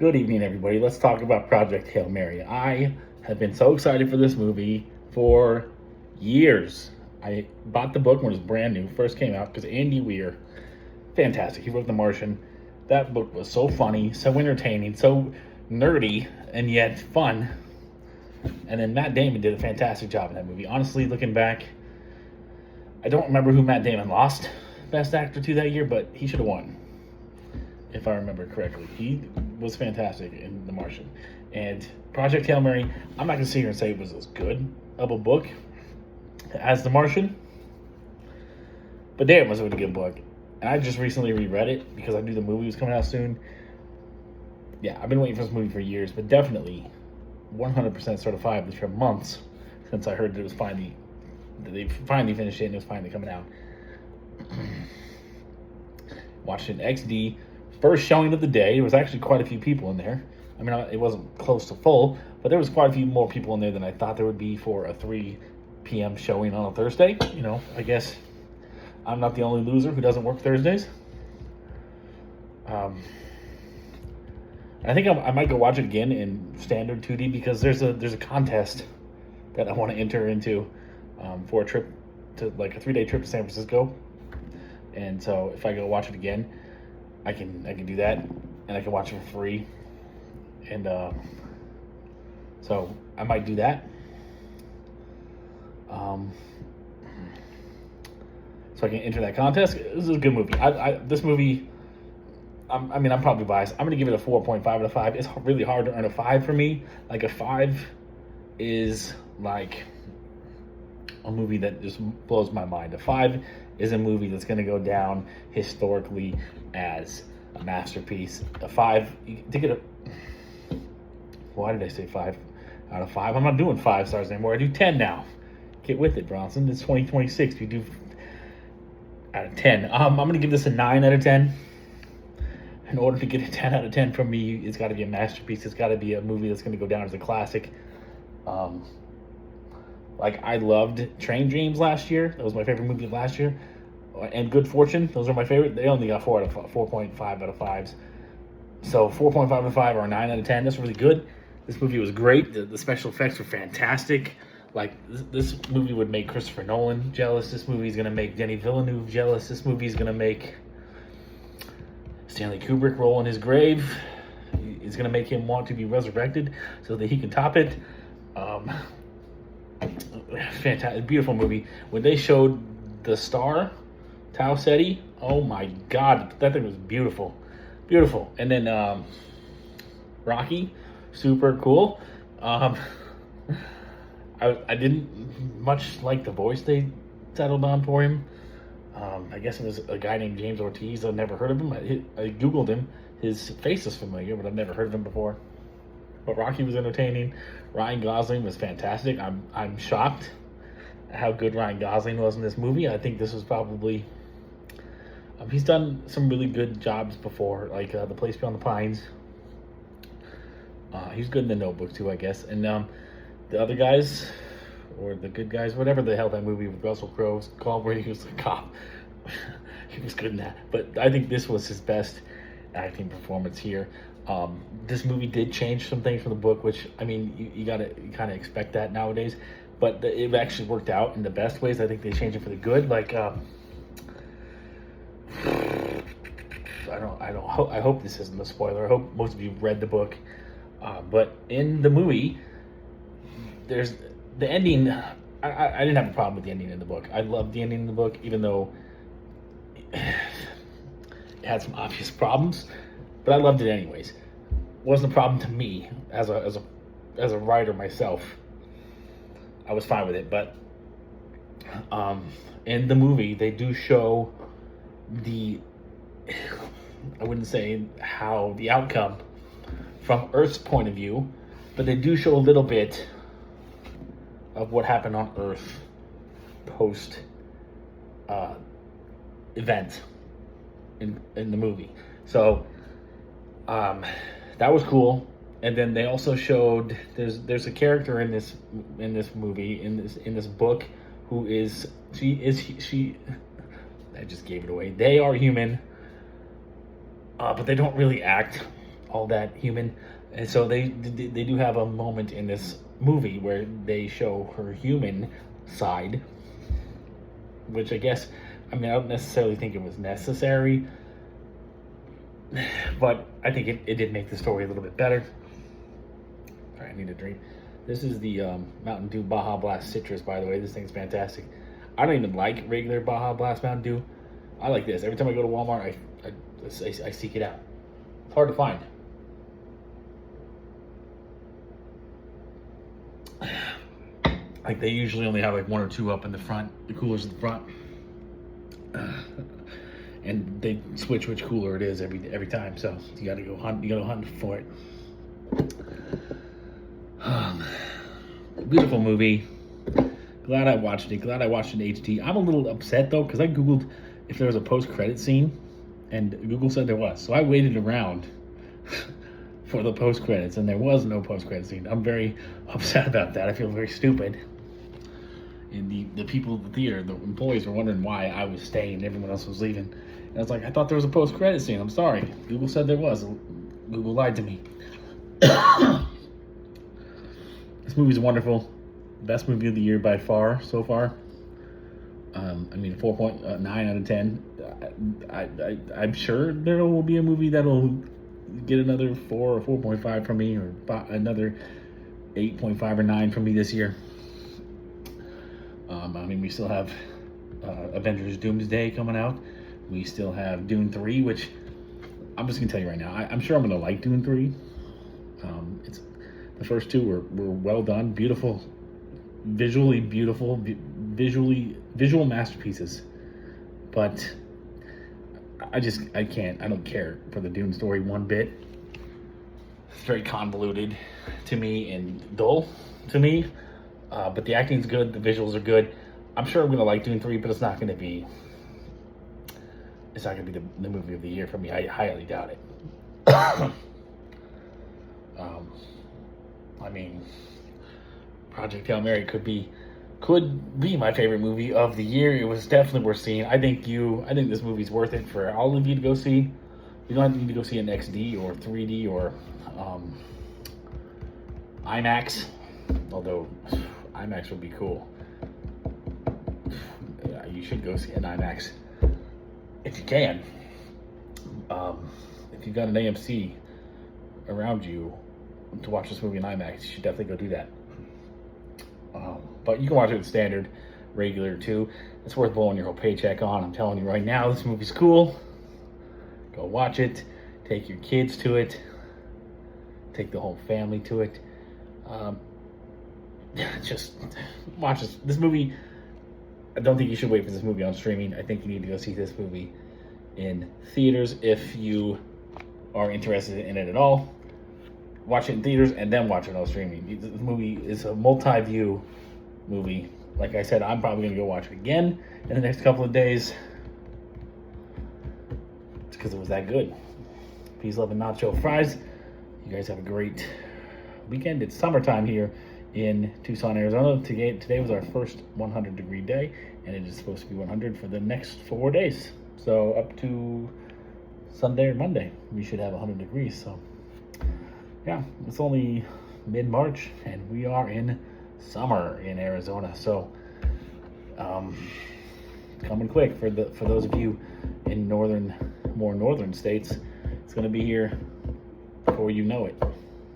Good evening, everybody. Let's talk about Project Hail Mary. I have been so excited for this movie for years. I bought the book when it was brand new, first came out, because Andy Weir, fantastic. He wrote The Martian. That book was so funny, so entertaining, so nerdy, and yet fun. And then Matt Damon did a fantastic job in that movie. Honestly, looking back, I don't remember who Matt Damon lost Best Actor to that year, but he should have won, if I remember correctly. He was fantastic in The Martian. And Project Hail Mary, I'm not going to sit here and say it was as good of a book as The Martian, but damn, was it a good book. And I just recently reread it because I knew the movie was coming out soon. Yeah, I've been waiting for this movie for years, but definitely 100% certified for months since I heard that they finally finished it and it was finally coming out. Watched it in XD. First showing of the day. There was actually quite a few people in there. I mean, it wasn't close to full, but there was quite a few more people in there than I thought there would be for a 3 p.m. showing on a Thursday. You know, I guess I'm not the only loser who doesn't work Thursdays. I think I might go watch it again in standard 2D because there's a contest that I want to enter into for a trip to, like, a 3-day trip to San Francisco. And so if I go watch it again, I can do that, and I can watch it for free, and so I might do that. So I can enter that contest. This is a good movie. This movie, I'm probably biased. I'm gonna give it a 4.5 out of 5. It's really hard to earn a 5 for me. Like, a 5 is like a movie that just blows my mind. A 5 is a movie that's going to go down historically as a masterpiece. A 5, to get a... Why did I say 5 out of 5? I'm not doing 5 stars anymore. I do 10 now. Get with it, Bronson. It's 2026. We do out of 10. I'm going to give this a 9 out of 10. In order to get a 10 out of 10 from me, it's got to be a masterpiece. It's got to be a movie that's going to go down as a classic. Like, I loved Train Dreams last year. That was my favorite movie of last year. And Good Fortune, those are my favorite. They only got 4.5 out of 5s. So 4.5 out of 5 or a 9 out of 10. That's really good. This movie was great. The special effects were fantastic. Like, this movie would make Christopher Nolan jealous. This movie is going to make Denis Villeneuve jealous. This movie is going to make Stanley Kubrick roll in his grave. It's going to make him want to be resurrected so that he can top it. Fantastic, beautiful movie. When they showed the star, Tau Ceti, oh my God, that thing was beautiful, beautiful. And then Rocky, super cool. I didn't much like the voice they settled on for him. I guess it was a guy named James Ortiz. I've never heard of him. I googled him. His face is familiar, but I've never heard of him before. But Rocky was entertaining. Ryan Gosling was fantastic. I'm shocked at how good Ryan Gosling was in this movie. I think this was probably... he's done some really good jobs before, like The Place Beyond the Pines. He's good in The Notebook too, I guess. And the other guys, or the good guys, whatever the hell that movie with Russell Crowe called, where he was a cop. He was good in that. But I think this was his best acting performance here. This movie did change some things from the book, which, I mean, you kind of expect that nowadays, but it actually worked out in the best ways. I think they changed it for the good. Like, I hope this isn't a spoiler. I hope most of you read the book, but in the movie, there's the ending. I didn't have a problem with the ending in the book. I loved the ending in the book, even though it had some obvious problems, but I loved it anyways. Wasn't a problem to me as a writer myself. I was fine with it, but in the movie they do show I wouldn't say how the outcome from Earth's point of view, but they do show a little bit of what happened on Earth post event in the movie. So that was cool. And then they also showed there's a character in this movie, in this book, who is she I just gave it away. They are human, but they don't really act all that human. And so they do have a moment in this movie where they show her human side, which I guess, I mean, I don't necessarily think it was necessary, but I think it did make the story a little bit better. All right, I need a drink. This is the Mountain Dew Baja Blast Citrus, by the way. This thing's fantastic. I don't even like regular Baja Blast Mountain Dew. I like this. Every time I go to Walmart, I seek it out. It's hard to find. Like, they usually only have like one or two up in the front, the coolers in the front. And they switch which cooler it is every time, so you gotta go hunt for it. Beautiful movie. Glad I watched it. Glad I watched it in HD. I'm a little upset though, because I googled if there was a post-credit scene, and Google said there was. So I waited around for the post-credits, and there was no post-credit scene. I'm very upset about that. I feel very stupid. And the people at the theater, the employees, were wondering why I was staying and everyone else was leaving. And I was like, I thought there was a post-credit scene. I'm sorry. Google said there was. Google lied to me. This movie's wonderful. Best movie of the year by far so far. I mean, 4.9 out of 10. I'm sure there will be a movie that'll get another 4 or 4.5 from me, or another 8.5 or 9 from me this year. I mean, we still have Avengers Doomsday coming out. We still have Dune 3, which I'm just gonna tell you right now, I'm sure I'm gonna like Dune 3. It's the first two were well done, beautiful, visually beautiful, visual masterpieces. But I don't care for the Dune story one bit. It's very convoluted to me and dull to me. But the acting's good, the visuals are good. I'm sure I'm gonna like Dune 3, but it's not gonna be the movie of the year for me. I highly doubt it. I mean, Project Hail Mary could be my favorite movie of the year. It was definitely worth seeing. I think this movie's worth it for all of you to go see. You don't need to go see it in XD or 3D or IMAX, although IMAX would be cool. Yeah, you should go see it in IMAX if you can. If you've got an AMC around you to watch this movie in IMAX, you should definitely go do that. But you can watch it in standard, regular too. It's worth blowing your whole paycheck on. I'm telling you right now, this movie's cool. Go watch it. Take your kids to it. Take the whole family to it. Just watch this movie. I don't think you should wait for this movie on streaming. I think you need to go see this movie in theaters if you are interested in it at all. Watch it in theaters and then watch it on streaming. This movie is a multi-view movie. Like I said, I'm probably going to go watch it again in the next couple of days. It's because it was that good. Peace, love, and nacho fries. You guys have a great weekend. It's summertime here in Tucson, Arizona. Today was our first 100-degree day, and it is supposed to be 100 for the next 4 days. So up to Sunday or Monday, we should have 100 degrees. So yeah, it's only mid-March, and we are in summer in Arizona. So coming quick for those of you in more northern states. It's going to be here before you know it.